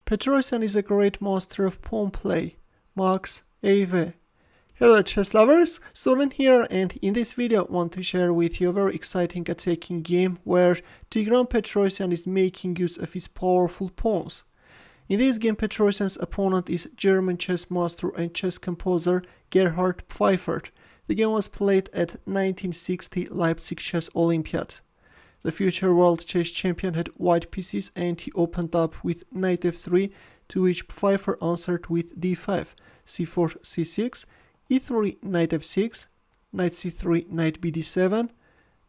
Petrosian is a great master of pawn play. Max AV. Hello chess lovers, Suren here, and in this video I want to share with you a very exciting attacking game where Tigran Petrosian is making use of his powerful pawns. In this game Petrosian's opponent is German chess master and chess composer Gerhard Pfeiffer. The game was played at 1960 Leipzig Chess Olympiad. The future world chess champion had white pieces and he opened up with knight f3, to which Pfeiffer answered with d5, c4 c6, e3 knight f6, knight c3 knight bd7,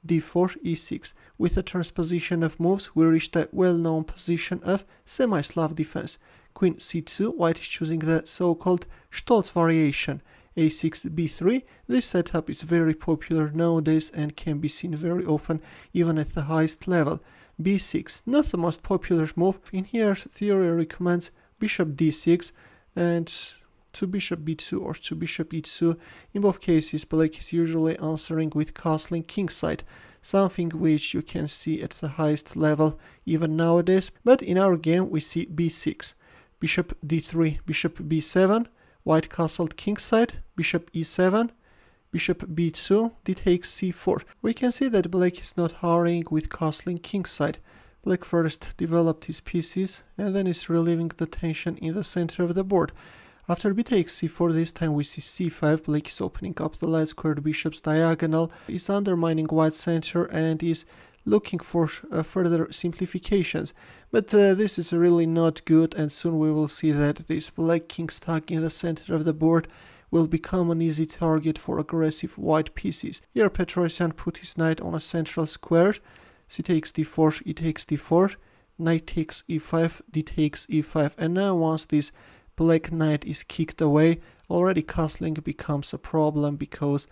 d4 e6. With a transposition of moves we reached a well-known position of Semi-Slav defense. Queen c2, white is choosing the so-called Stoltz variation. a6 b3. This setup is very popular nowadays and can be seen very often even at the highest level. b6, not the most popular move. In here theory recommends bishop d6 and to bishop b2 or to bishop e2. In both cases black is usually answering with castling kingside, something which you can see at the highest level even nowadays. But in our game we see b6, bishop d3, bishop b7, white castled kingside, bishop e7, bishop b2, d takes c4. We can see that black is not hurrying with castling kingside. Black first developed his pieces and then is relieving the tension in the center of the board. After b takes c4, this time we see c5. Black is opening up the light squared bishop's diagonal, is undermining white center and is looking for further simplifications. But this is really not good, and soon we will see that this black king stuck in the center of the board will become an easy target for aggressive white pieces. Here Petrosian put his knight on a central square, c takes d4, e takes d4, knight takes e5, d takes e5, and now once this black knight is kicked away, already castling becomes a problem because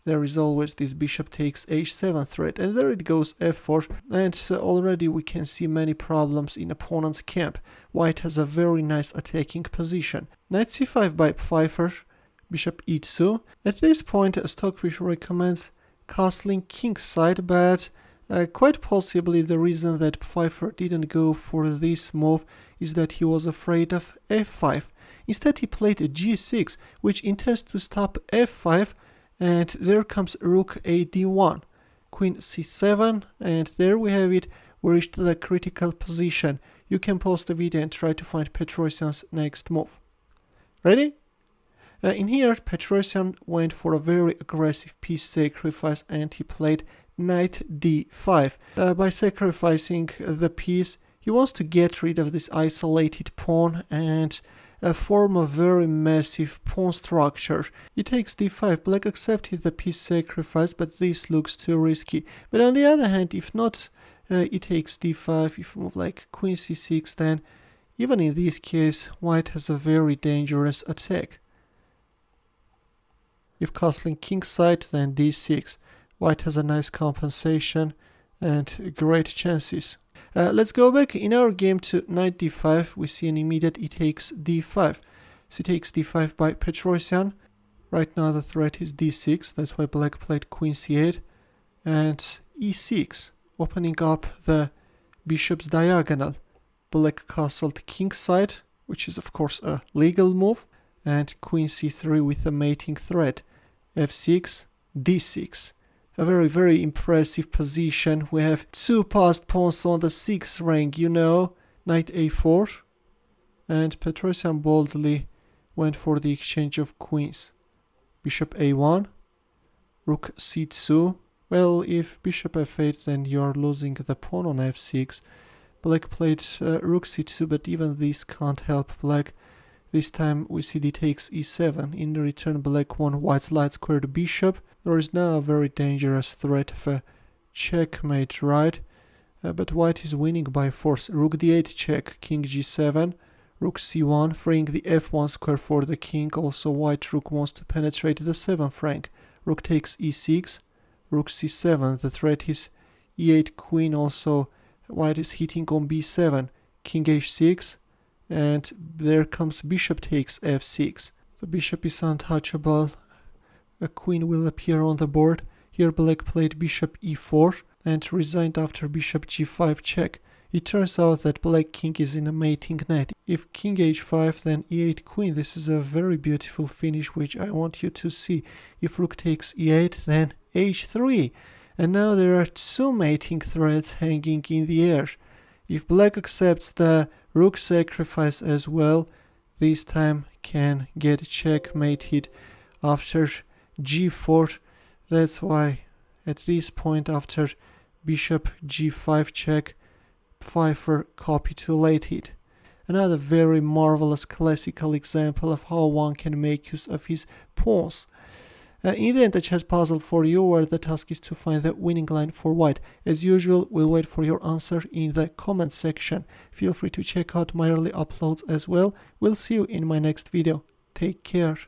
there is always this bishop takes h7 threat, and there it goes f4, and so already we can see many problems in opponent's camp. White has a very nice attacking position. Knight c5 by Pfeiffer, bishop e2. At this point Stockfish recommends castling kingside, but quite possibly the reason that Pfeiffer didn't go for this move is that he was afraid of f5. Instead he played a g6, which intends to stop f5, and there comes rook a d1, queen c7, and there we have it. We reached the critical position. You can pause the video and try to find Petrosian's next move. Ready? In here Petrosian went for a very aggressive piece sacrifice and he played knight d5. By sacrificing the piece he wants to get rid of this isolated pawn and form a very massive pawn structure. He takes d5. Black accepted the piece sacrifice, but this looks too risky. But on the other hand, if not he takes d5, if you move like queen c6, then even in this case white has a very dangerous attack. If castling kingside, then d6. White has a nice compensation and great chances. Let's go back in our game to knight d5. We see an immediate e takes d5. C takes d5 by Petrosian. Right now the threat is d6, that's why black played queen c8. And e6, opening up the bishop's diagonal. Black castled kingside, which is of course a legal move. And queen c3 with a mating threat. f6, d6. A very impressive position. We have two passed pawns on the 6th rank, you know. Knight a4, and Petrosian boldly went for the exchange of queens. Bishop a1, rook c2. Well, if bishop f8, then you are losing the pawn on f6. Black played rook c2, but even this can't help black. This time we see d takes e7. In return black won white's light squared bishop. There is now a very dangerous threat of a checkmate, right? But white is winning by force. Rook d8 check, king g7, rook c1, freeing the f1 square for the king. Also white rook wants to penetrate the 7th rank. Rook takes e6, rook c7. The threat is e8 queen. Also white is hitting on b7, king h6, and there comes bishop takes f6. The bishop is untouchable. A queen will appear on the board. Here black played bishop e4 and resigned after bishop g5 check. It turns out that black king is in a mating net. If king h5, then e8 queen. This is a very beautiful finish which I want you to see. If rook takes e8, then h3. And now there are two mating threads hanging in the air. If black accepts the rook sacrifice as well, this time can get checkmated after g4. That's why at this point, after bishop g5 check, Pfeiffer capitulated. Another very marvelous classical example of how one can make use of his pawns. In the end, a chess puzzle for you where the task is to find the winning line for white. As usual, we'll wait for your answer in the comment section. Feel free to check out my early uploads as well. We'll see you in my next video. Take care.